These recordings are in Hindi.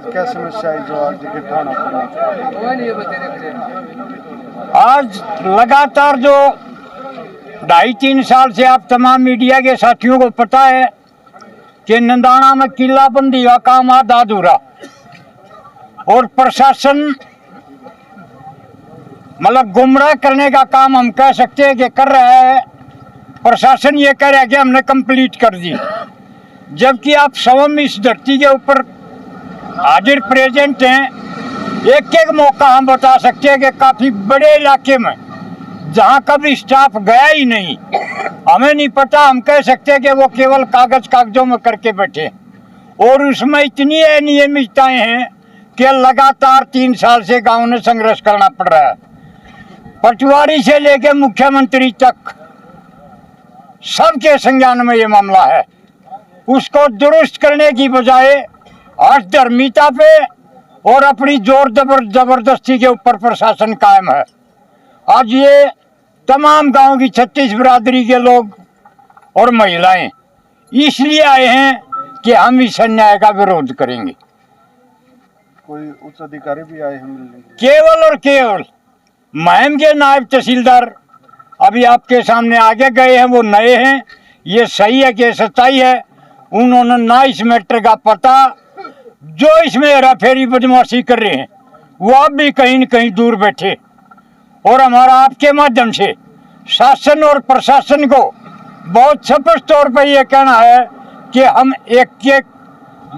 क्या समस्या है जो आज उठाना पड़ा? आज लगातार जो 2.5-3 साल से आप तमाम मीडिया के साथियों को पता है कि नंदाना में किलाबंदी का काम आधा अधूरा और प्रशासन मतलब गुमराह करने का काम हम कह सकते हैं कि कर रहा है। प्रशासन ये कह रहा है कि हमने कंप्लीट कर दी, जबकि आप स्वयं इस धरती के ऊपर हाजिर प्रेजेंट हैं। एक एक मौका हम बता सकते हैं कि काफ़ी बड़े इलाके में जहां कभी स्टाफ गया ही नहीं, हमें नहीं पता, हम कह सकते हैं कि वो केवल कागजों में करके बैठे। और उसमें इतनी अनियमितताएं हैं कि लगातार 3 साल से गांव ने संघर्ष करना पड़ रहा है। पटवारी से लेकर मुख्यमंत्री तक सबके संज्ञान में ये मामला है। उसको दुरुस्त करने की बजाय अधर्मिता पे और अपनी जोर जबरदस्ती के ऊपर प्रशासन कायम है। आज ये तमाम गांव की 36 बिरादरी के लोग और महिलाएं इसलिए आए हैं कि हम इस अन्याय का विरोध करेंगे। कोई उच्च अधिकारी भी आए हैं मिलने? केवल और केवल महम के नायब तहसीलदार अभी आपके सामने आगे गए हैं, वो नए हैं। ये सही है कि सच्चाई है, उन्होंने ना इस मैटर का पता, जो इसमें हेराफेरी बदमाशी कर रहे हैं वो अब भी कहीं न कहीं दूर बैठे। और हमारा आपके माध्यम से शासन और प्रशासन को बहुत स्पष्ट तौर पर यह कहना है कि हम एक एक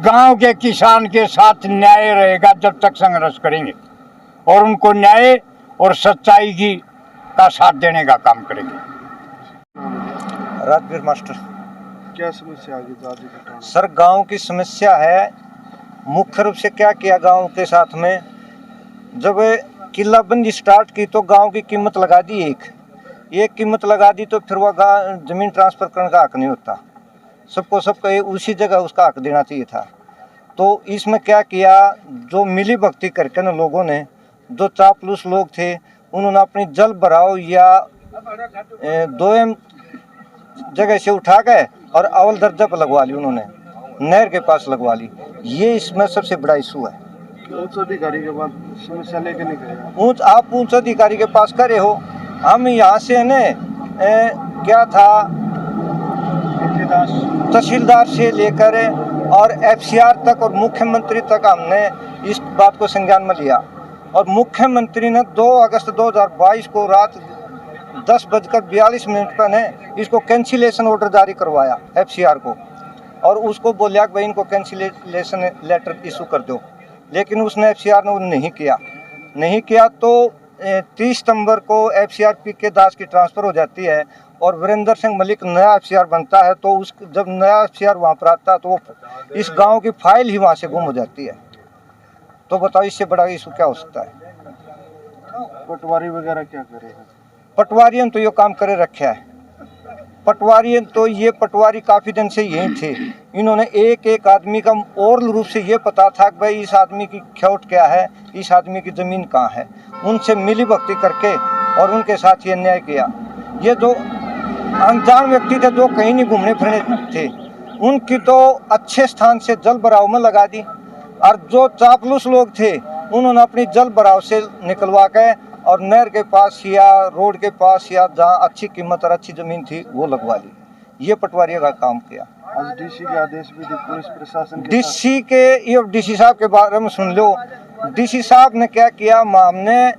गांव के किसान के साथ न्याय रहेगा जब तक संघर्ष करेंगे और उनको न्याय और सच्चाई का साथ देने का काम करेंगे। राजवीर मास्टर। क्या समस्या आगे जो आज उठाना? सर, गांव की समस्या है मुख्य रूप से क्या किया गांव के साथ में, जब किलाबंदी स्टार्ट की तो गांव की कीमत लगा दी एक कीमत लगा दी, तो फिर वह जमीन ट्रांसफ़र करने का हक नहीं होता। सबको उसी जगह उसका हक देना चाहिए था। तो इसमें क्या किया, जो मिली भक्ति करके न लोगों ने, जो चापलूस लोग थे, उन्होंने अपनी जल भराव या 2M जगह से उठा गए और अव्वल दर्जा पर लगवा ली, उन्होंने नहर के पास लगवा ली। ये इसमें सबसे बड़ा इशू है। उच्च अधिकारी के पास समस्या लेके नहीं गए? आप उच्च अधिकारी के पास करे हो, हम यहाँ से ने क्या था तहसीलदार से लेकर और FCR तक और मुख्यमंत्री तक हमने इस बात को संज्ञान में लिया। और मुख्यमंत्री ने 2 अगस्त 2022 को रात 10:42 पर ने इसको कैंसिलेशन ऑर्डर जारी करवाया FCR को, और उसको बोलिया कि भाई इनको कैंसिलेशन लेटर इशू कर दो। लेकिन उसने FCR ने नहीं किया तो 30 सितंबर को FCR PK दास की ट्रांसफ़र हो जाती है और वीरेंद्र सिंह मलिक नया FCR बनता है। तो जब नया FCR वहाँ पर आता है तो वो इस गांव की फाइल ही वहाँ से गुम हो जाती है। तो बताओ इससे बड़ा इशू क्या हो सकता है? पटवारी वगैरह क्या करेगा? पटवारियों तो ये काम करे रखा है। पटवारी काफ़ी दिन से यही थे। इन्होंने एक आदमी का और रूप से ये पता था कि भाई इस आदमी की ख्योट क्या है, इस आदमी की ज़मीन कहाँ है, उनसे मिली भक्ति करके और उनके साथ ये अन्याय किया। ये जो अनजान व्यक्ति थे, जो कहीं नहीं घूमने फिरने थे, उनकी तो अच्छे स्थान से जल भराव में लगा दी, और जो चापलूस लोग थे उन्होंने अपनी जल भराव से निकलवा के और नहर के पास या रोड के पास या जहाँ अच्छी कीमत और अच्छी ज़मीन थी वो लगवा ली। ये पटवारी का काम किया। आज DC के आदेश भी थे पुलिस प्रशासन के? DC साहब के बारे में सुन लो। DC साहब ने क्या किया, हमने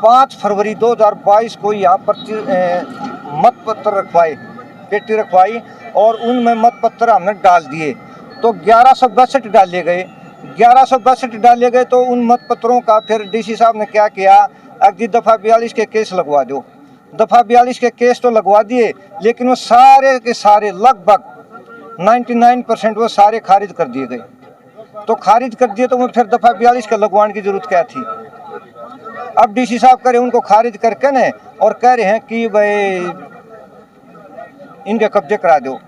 5 फरवरी 2022 को यहाँ पर मत पत्र रखवाए, पेटी रखवाई और उनमें मत पत्र हमने डाल दिए। तो 1162 डाले गए। तो उन मत पत्रों का फिर DC साहब ने क्या किया, अगली दफ़ा 42 के केस लगवा दो। दफ़ा 42 के केस तो लगवा दिए, लेकिन वो सारे के सारे लगभग 99% वो सारे खारिज कर दिए गए। तो खारिज कर दिए तो फिर दफ़ा 42 के लगवाने की ज़रूरत क्या थी? अब DC साहब करे उनको खारिज करके न और कह रहे हैं कि भाई इनके कब्जे करा दो।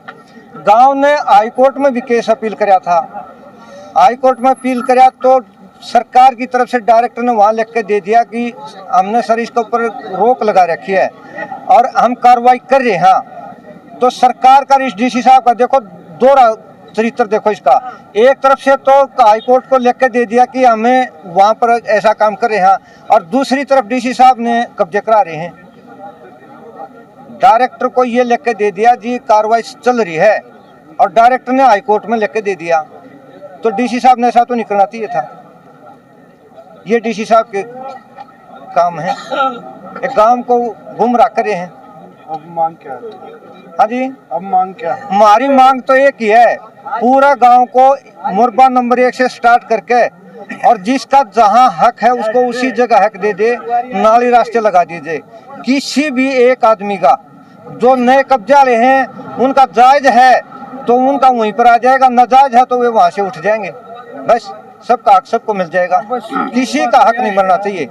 गांव ने हाईकोर्ट में भी केस अपील कराया था। हाईकोर्ट में अपील कराया तो सरकार की तरफ से डायरेक्टर ने वहाँ लिख के दे दिया कि हमने सर इसके ऊपर रोक लगा रखी है और हम कार्रवाई कर रहे हैं। तो सरकार का इस DC साहब का देखो दोहरा चरित्र देखो इसका। एक तरफ से तो हाई कोर्ट को लेकर दे दिया कि हमें वहाँ पर ऐसा काम कर रहे हैं, और दूसरी तरफ डीसी साहब ने कब्जे करा रहे हैं। डायरेक्टर को ये लेकर दे दिया जी कार्रवाई चल रही है, और डायरेक्टर ने हाई कोर्ट में लेकर दे दिया। तो डीसी साहब ने ऐसा तो नहीं करना चाहिए था। ये डीसी साहब के काम है, एक गांव को गुमराह करे हैं। अब मांग क्या है? हाँ जी, अब मांग क्या है? हमारी मांग तो एक ही है, पूरा गांव को मुरबा नंबर 1 से स्टार्ट करके, और जिसका जहां हक है उसको उसी जगह हक दे दे, नाली रास्ते लगा दीजिए। किसी भी एक आदमी का जो नए कब्जा वाले हैं उनका जायज है तो उनका वहीं पर आ जाएगा, नाजायज है तो वे वहां से उठ जाएंगे। बस सबका हक सबको मिल जाएगा, किसी का हक नहीं मिलना चाहिए।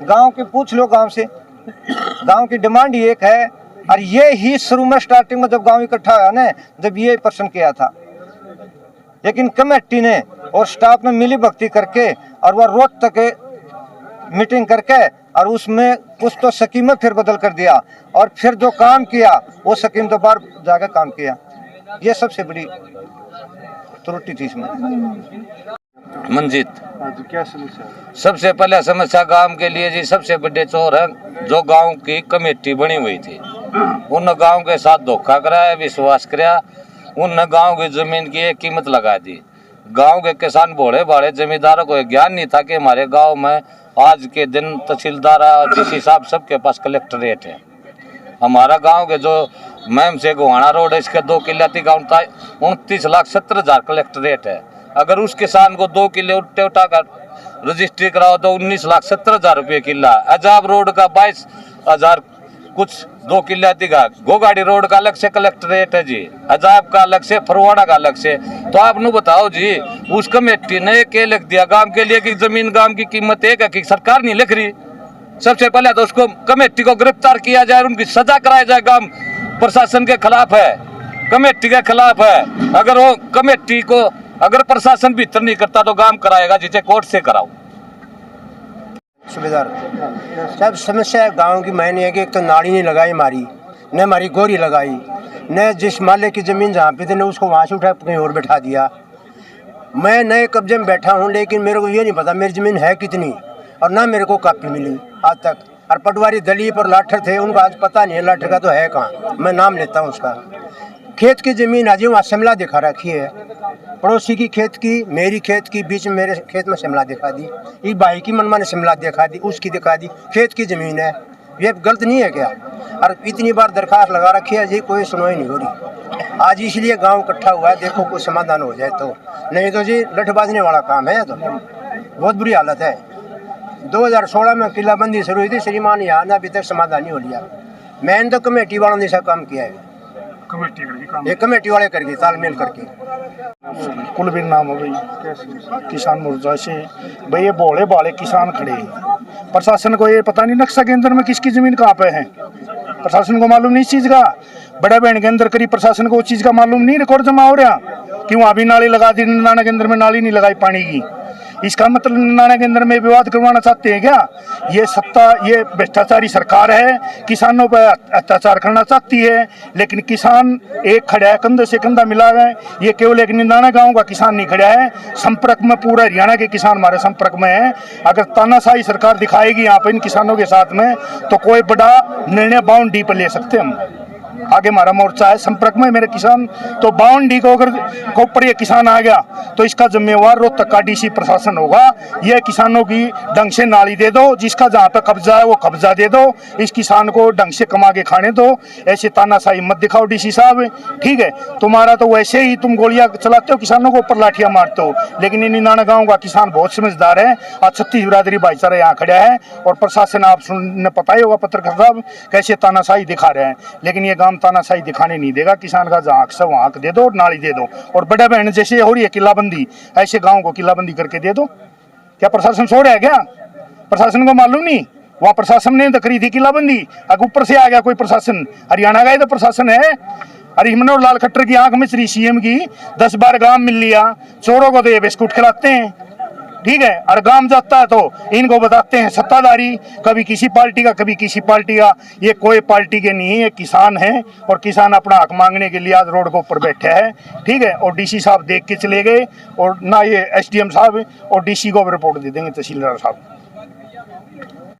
गांव के पूछ लो, गांव से गांव की डिमांड ही एक है, और ये ही शुरू में स्टार्टिंग में जब गांव इकट्ठा हुआ ना, जब ये प्रश्न किया था, लेकिन कमेटी ने और स्टाफ ने मिली भक्ति करके और वह रोज तक मीटिंग करके और उसमें कुछ तो स्कीम में फिर बदल कर दिया, और फिर जो काम किया वो स्कीम दोबारा जाकर काम किया। ये सबसे बड़ी त्रुटि थी इसमें। मंजीत, आज क्या समस्या है? सबसे पहले समस्या गांव के लिए जी सबसे बड़े चोर है जो गांव की कमेटी बनी हुई थी, उन गांव के साथ धोखा कराया, विश्वास कराया, उन गांव की जमीन की एक कीमत लगा दी। गांव के किसान भोले भाले जमींदारों को ज्ञान नहीं था कि हमारे गांव में आज के दिन तहसीलदार और डीसी साहब सबके पास कलेक्ट्रेट है। हमारा गांव के जो मैम से गोहाना रोड है, इसके 2 किले 29,70,000 कलेक्ट्रेट है। अगर उस किसान को 2 किले उल्टे उठा कर रजिस्ट्री कराओ तो 19,70,000 रुपये किला। अजाब रोड का 22,000 कुछ 2 किले दिखा। गोगाड़ी रोड का अलग से कलेक्ट्रेट है जी, अजाब का अलग से, फरवाड़ा का अलग से। तो आप नु बताओ जी, उस कमेटी ने क्या लिख दिया गांव के लिए कि जमीन गांव की कीमत एक है कि सरकार नहीं लिख रही। सबसे पहले तो उसको कमेटी को गिरफ्तार किया जाए, उनकी सजा कराया जाए। गांव प्रशासन के खिलाफ है, कमेटी के खिलाफ है। अगर वो कमेटी को अगर प्रशासन भीतर नहीं करता तो गांव कराएगा, जिसे कोर्ट से कराओ। सुबेदार साहब, समस्या गांव की मैंने है कि एक तो नाड़ी नहीं लगाई हमारी, न हमारी गोरी लगाई, न जिस माले की ज़मीन जहाँ पे थी न उसको वहाँ से उठा कहीं और बैठा दिया। मैं नए कब्जे में बैठा हूँ, लेकिन मेरे को ये नहीं पता मेरी ज़मीन है कितनी, और ना मेरे को कापी मिली आज तक। और पटवारी दलीप और लाठर थे, उनको आज पता नहीं है लाठर का तो है कहाँ, मैं नाम लेता हूँ उसका। खेत की ज़मीन आज वहाँ शिमला दिखा रखी है, पड़ोसी की खेत की, मेरी खेत की, बीच में मेरे खेत में शिमला दिखा दी। ये भाई की मनमा ने शिमला दिखा दी, उसकी दिखा दी। खेत की ज़मीन है, ये गलत नहीं है क्या? और इतनी बार दरखास्त लगा रखी है जी, कोई सुनवाई नहीं हो रही। आज इसलिए गांव इकट्ठा हुआ है, देखो कोई समाधान हो जाए तो, नहीं तो जी लठ बाजने वाला काम है। तो बहुत बुरी हालत है। 2016 में किलाबंदी शुरू हुई थी, श्रीमान यहाँ ने अभी तक समाधान नहीं हो लिया। मैंने तो कमेटी वालों ने ऐसा काम किया है, ये कमेटी वाले करके तालमेल करके। कुलबीर नाम हो भाई, किसान मोर्चा से। भाई ये भोले भाले किसान खड़े हैं, प्रशासन को ये पता नहीं नक्शा के अंदर में किसकी जमीन कहाँ पे है, प्रशासन को मालूम नहीं इस चीज का। बड़े बहन के अंदर करीब प्रशासन को उस चीज का मालूम नहीं, रिकॉर्ड जमा हो रहा कि वहाँ भी नाली लगा दी, नाना के अंदर में नाली नहीं लगाई पानी की। इसका मतलब नाना के अंदर में विवाद करवाना चाहते हैं क्या? ये सत्ता, ये भ्रष्टाचारी सरकार है, किसानों पर अत्याचार करना चाहती है। लेकिन किसान एक खड़ा है, कंधे से कंधा मिला है। ये केवल एक निंदाना गांव का किसान नहीं खड़ा है, संपर्क में पूरा हरियाणा के किसान हमारे संपर्क में है। अगर तानाशाही सरकार दिखाएगी यहाँ पर इन किसानों के साथ में, तो कोई बड़ा निर्णय बाउंड्री पर ले सकते हम। आगे हमारा मोर्चा है संपर्क में मेरे किसान, तो बाउंड्री को अगर ऊपर ये किसान आ गया तो इसका जिम्मेवार रोहतक का डीसी प्रशासन होगा। ये किसानों की ढंग से नाली दे दो, जिसका जहाँ पे कब्जा है वो कब्जा दे दो, इस किसान को ढंग से कमा के खाने दो। ऐसे तानाशाही मत दिखाओ डीसी साहब, ठीक है? तुम्हारा तो वैसे ही तुम गोलियां चलाते हो, किसानों को ऊपर लाठियां मारते हो। लेकिन इन नाना गाँव का किसान बहुत समझदार है, आज 36 बिरादरी भाईचारा यहाँ खड़ा है, और प्रशासन आप सुनने पता ही होगा पत्रकार साहब कैसे तानाशाही दिखा रहे हैं। लेकिन ये तानाशाही दिखाने नहीं देगा, किसान का जहाँ से वहाँ दे दो, नाली दे दो। और बड़े बहन जैसे हो रही है किलाबंदी, ऐसे गांव को किलाबंदी करके दे दो। क्या प्रशासन छोड़ है क्या? प्रशासन को मालूम नहीं? वहाँ प्रशासन ने तो करी थी किलाबंदी, अगर ऊपर से आ गया कोई प्रशासन, हरियाणा का ही तो प्रशासन है। अरे मनोहर लाल खट्टर की आंख में श्री सीएम की 10 बार गांव मिल लिया, चोरों को तो ये बिस्कुट खिलाते हैं। ठीक है। और गांव जाता है तो इनको बताते हैं सत्ताधारी, कभी किसी पार्टी का कभी किसी पार्टी का। ये कोई पार्टी के नहीं है, ये किसान है और किसान अपना हक मांगने के लिए आज रोड के ऊपर बैठा है, ठीक है। और डीसी साहब देख के चले गए और ना ये एसडीएम साहब और डीसी को रिपोर्ट दे देंगे, तहसीलदार साहब।